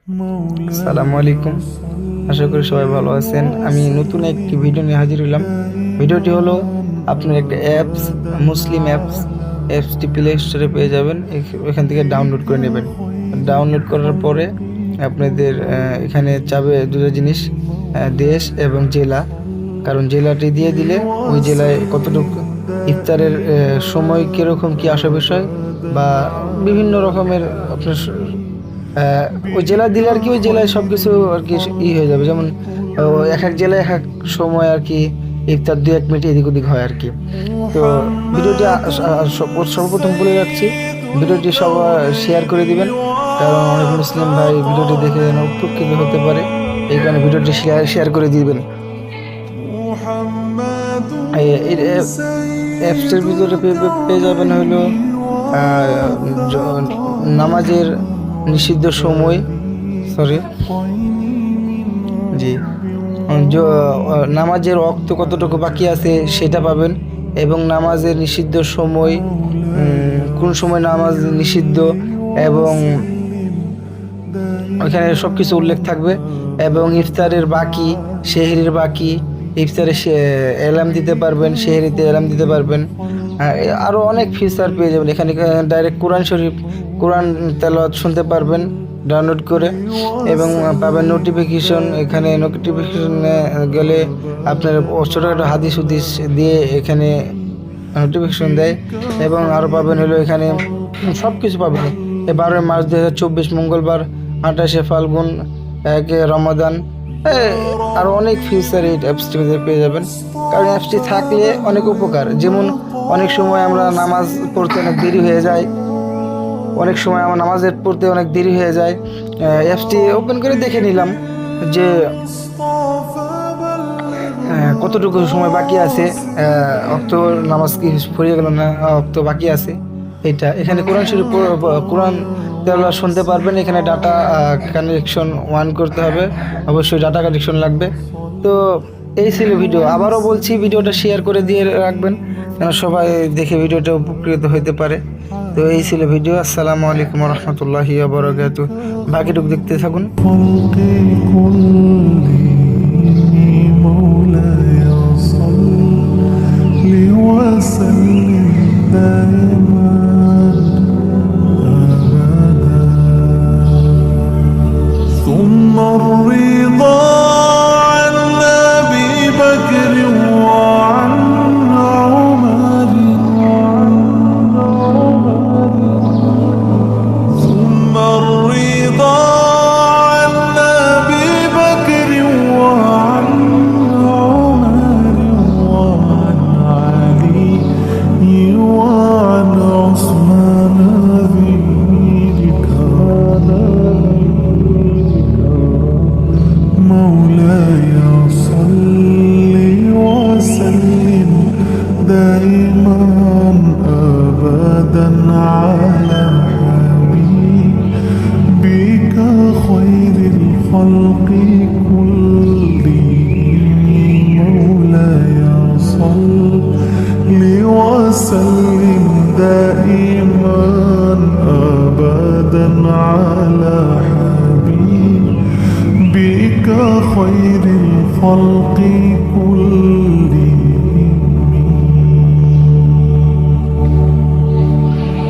আসসালামু আলাইকুম। আশা করি সবাই ভালো আছেন। আমি নতুন একটি ভিডিও নিয়ে হাজির হলাম। ভিডিওটি হলো আপনার একটা অ্যাপস, মুসলিম অ্যাপসটি প্লে স্টোরে পেয়ে যাবেন। এখান থেকে ডাউনলোড করে নেবেন। ডাউনলোড করার পরে আপনাদের এখানে চাবে দুটো জিনিস, দেশ এবং জেলা। কারণ জেলাটি দিয়ে দিলে ওই জেলায় কতটুকু ইফতারের সময় কীরকম কী আসা বিষয় বা বিভিন্ন রকমের আপনার ওই জেলা দিলে আর কি ওই জেলায় সব কিছু আর কি হয়ে যাবে। যেমন এক এক জেলায় এক এক সময় আর কি ইফতার 2-1 মিনিট এদিক ওদিক হয় আর কি। তো ভিডিওটি সর্বপ্রথম বলে রাখছি, ভিডিওটি সবাই শেয়ার করে দিবেন, কারণ অনেক মুসলিম ভাই ভিডিওটি দেখে যেন উপকৃত হতে পারে। এই কারণে ভিডিওটি শেয়ার করে দিবেন। অ্যাপসের ভিতরে পেয়ে যাবেন হলো নামাজের নিষিদ্ধ সময়, নামাজের ওয়াক্ত কতটুকু বাকি আছে সেটা পাবেন, এবং নামাজের নিষিদ্ধ সময়, কোন সময় নামাজ নিষিদ্ধ, এবং ওইখানে সব কিছু উল্লেখ থাকবে। এবং ইফতারের বাকি, সেহরির বাকি, ইফতারে এলাম দিতে পারবেন, সেহরিতে এলাম দিতে পারবেন। আরও অনেক ফিচার পেয়ে যাবেন এখানে। ডাইরেক্ট কোরআন তেলাওয়াত শুনতে পারবেন ডাউনলোড করে, এবং পাবেন নোটিফিকেশন। এখানে নোটিফিকেশনে গেলে আপনার ছোটোখাটো হাদিস হুদিস দিয়ে এখানে নোটিফিকেশন দেয়। এবং আরও পাবেন হলো এখানে সব কিছু পাবেন। 12 মার্চ 2024 মঙ্গলবার, 28 ফাল্গুন, 1 রমাদান, আরও অনেক ফিচার এই অ্যাপসটি পেয়ে যাবেন। কারণ অ্যাপসটি থাকলে অনেক উপকার। যেমন অনেক সময় আমরা নামাজ পড়তে অনেক দেরি হয়ে যায়, অ্যাপসটি ওপেন করে দেখে নিলাম যে কতটুকু সময় বাকি আছে, অক্ত নামাজ কি ফুরিয়ে গেল না, অক্ত বাকি আছে। এখানে কোরআন তেলাওয়াত শুনতে পারবেন। এখানে ডাটা কানেকশন অন করতে হবে, অবশ্যই ডাটা কানেকশন লাগবে। তো এই ছিল ভিডিও। আবারও বলছি, ভিডিওটা শেয়ার করে দিয়ে রাখবেন যেন সবাই দেখে ভিডিওটা উপকৃত হতে পারে। তো এই ছিল ভিডিও। আসসালামু আলাইকুম রহমতুল্লাহি ওয়া বারাকাতুহু। বাকিটুকু দেখতে থাকুন। دائما أبدا على حبيبك خير الخلق كلهم مولاي صل وسلم دائما أبدا على حبيبك خير الخلق كلهم